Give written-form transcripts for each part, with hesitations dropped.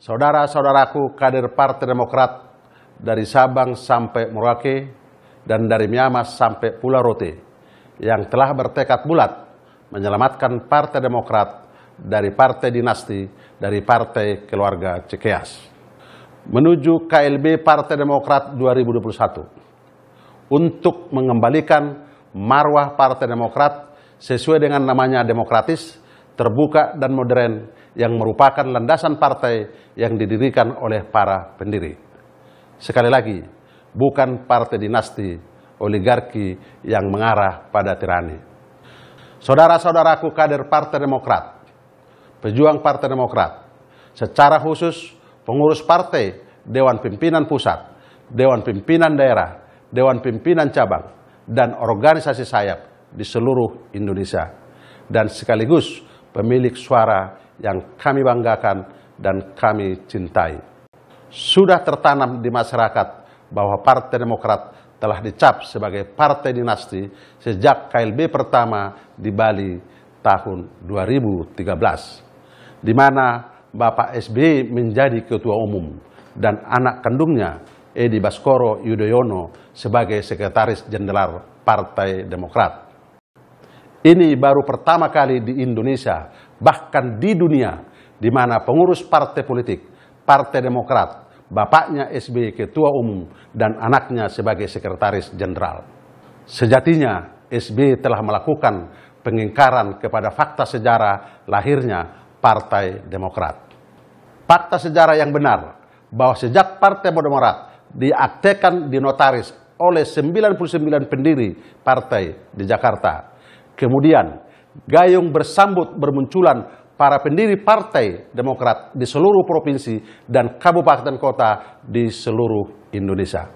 Saudara-saudaraku kader Partai Demokrat dari Sabang sampai Merauke dan dari Miamas sampai Pulau Rote yang telah bertekad bulat menyelamatkan Partai Demokrat dari partai dinasti, dari partai keluarga Cikeas, menuju KLB Partai Demokrat 2021 untuk mengembalikan marwah Partai Demokrat sesuai dengan namanya demokratis, terbuka dan modern yang merupakan landasan partai yang didirikan oleh para pendiri. Sekali lagi, bukan partai dinasti, oligarki yang mengarah pada tirani. Saudara-saudaraku kader Partai Demokrat, pejuang Partai Demokrat, secara khusus pengurus partai, Dewan Pimpinan Pusat, Dewan Pimpinan Daerah, Dewan Pimpinan Cabang, dan organisasi sayap di seluruh Indonesia, dan sekaligus pemilik suara yang kami banggakan dan kami cintai. Sudah tertanam di masyarakat bahwa Partai Demokrat telah dicap sebagai partai dinasti sejak KLB pertama di Bali tahun 2013, di mana Bapak SBY menjadi ketua umum dan anak kandungnya Edi Baskoro Yudhoyono sebagai sekretaris jenderal Partai Demokrat. Ini baru pertama kali di Indonesia, bahkan di dunia, di mana pengurus partai politik, Partai Demokrat, bapaknya SBY ketua umum dan anaknya sebagai sekretaris jenderal. Sejatinya SBY telah melakukan pengingkaran kepada fakta sejarah lahirnya Partai Demokrat. Fakta sejarah yang benar bahwa sejak Partai Demokrat diaktekan di notaris oleh 99 pendiri partai di Jakarta, kemudian gayung bersambut bermunculan para pendiri Partai Demokrat di seluruh provinsi dan kabupaten kota di seluruh Indonesia.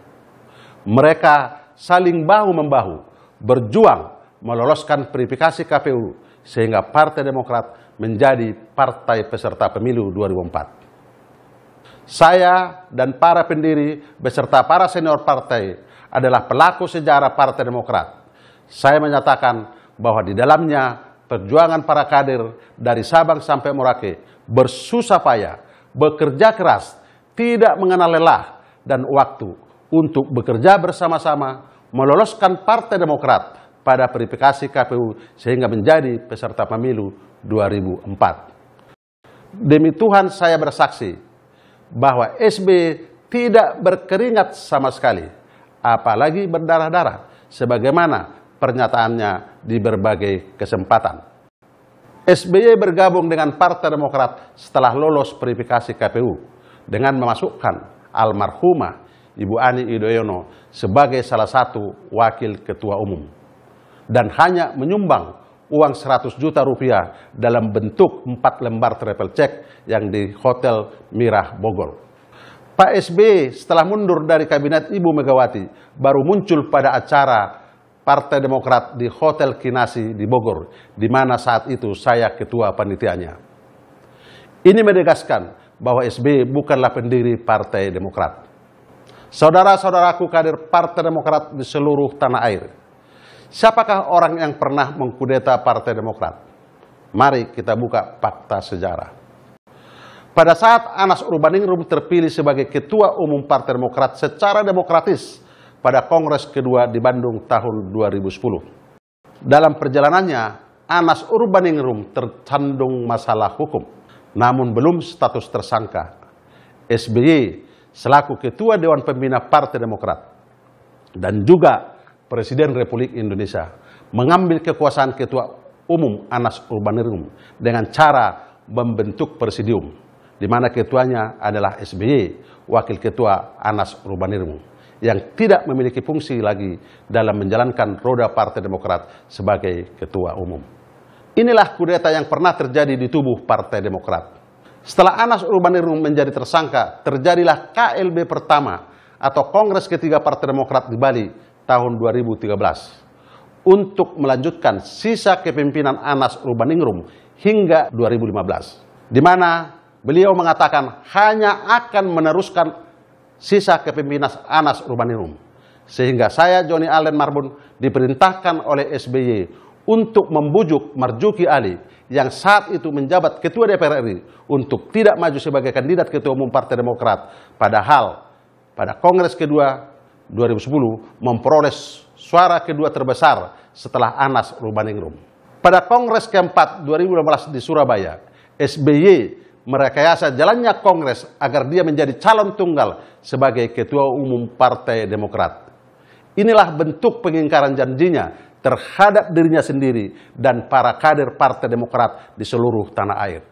Mereka saling bahu-membahu berjuang meloloskan verifikasi KPU sehingga Partai Demokrat menjadi partai peserta pemilu 2004. Saya dan para pendiri beserta para senior partai adalah pelaku sejarah Partai Demokrat. Saya menyatakan bahwa di dalamnya perjuangan para kader dari Sabang sampai Merauke bersusah payah, bekerja keras, tidak mengenal lelah dan waktu untuk bekerja bersama-sama meloloskan Partai Demokrat pada verifikasi KPU sehingga menjadi peserta pemilu 2004. Demi Tuhan saya bersaksi bahwa SBY tidak berkeringat sama sekali, apalagi berdarah-darah, sebagaimana pernyataannya di berbagai kesempatan. SBY bergabung dengan Partai Demokrat setelah lolos verifikasi KPU dengan memasukkan almarhumah Ibu Ani Yudhoyono sebagai salah satu wakil ketua umum dan hanya menyumbang uang 100 juta rupiah dalam bentuk 4 lembar travel check yang di Hotel Mirah Bogor. Pak SBY setelah mundur dari kabinet Ibu Megawati baru muncul pada acara Partai Demokrat di Hotel Kinasi di Bogor, di mana saat itu saya ketua panitianya. Ini menegaskan bahwa SBY bukanlah pendiri Partai Demokrat. Saudara-saudaraku kader Partai Demokrat di seluruh tanah air, siapakah orang yang pernah mengkudeta Partai Demokrat? Mari kita buka fakta sejarah. Pada saat Anas Urbaningrum terpilih sebagai ketua umum Partai Demokrat secara demokratis pada Kongres kedua di Bandung tahun 2010. Dalam perjalanannya, Anas Urbaningrum tersandung masalah hukum, namun belum status tersangka. SBY selaku Ketua Dewan Pembina Partai Demokrat dan juga Presiden Republik Indonesia mengambil kekuasaan Ketua Umum Anas Urbaningrum dengan cara membentuk presidium, di mana ketuanya adalah SBY, Wakil Ketua Anas Urbaningrum, yang tidak memiliki fungsi lagi dalam menjalankan roda Partai Demokrat sebagai ketua umum. Inilah kudeta yang pernah terjadi di tubuh Partai Demokrat. Setelah Anas Urbaningrum menjadi tersangka, terjadilah KLB pertama atau Kongres ketiga Partai Demokrat di Bali tahun 2013 untuk melanjutkan sisa kepemimpinan Anas Urbaningrum hingga 2015, di mana beliau mengatakan hanya akan meneruskan sisa kepemimpinan Anas Urbaningrum, sehingga saya Joni Allen Marbun diperintahkan oleh SBY untuk membujuk Marzuki Ali yang saat itu menjabat Ketua DPR RI untuk tidak maju sebagai kandidat Ketua Umum Partai Demokrat, padahal pada Kongres kedua 2010 memperoleh suara kedua terbesar setelah Anas Urbaningrum. Pada Kongres keempat 2015 di Surabaya, SBY merekayasa jalannya Kongres agar dia menjadi calon tunggal sebagai Ketua Umum Partai Demokrat. Inilah bentuk pengingkaran janjinya terhadap dirinya sendiri dan para kader Partai Demokrat di seluruh tanah air.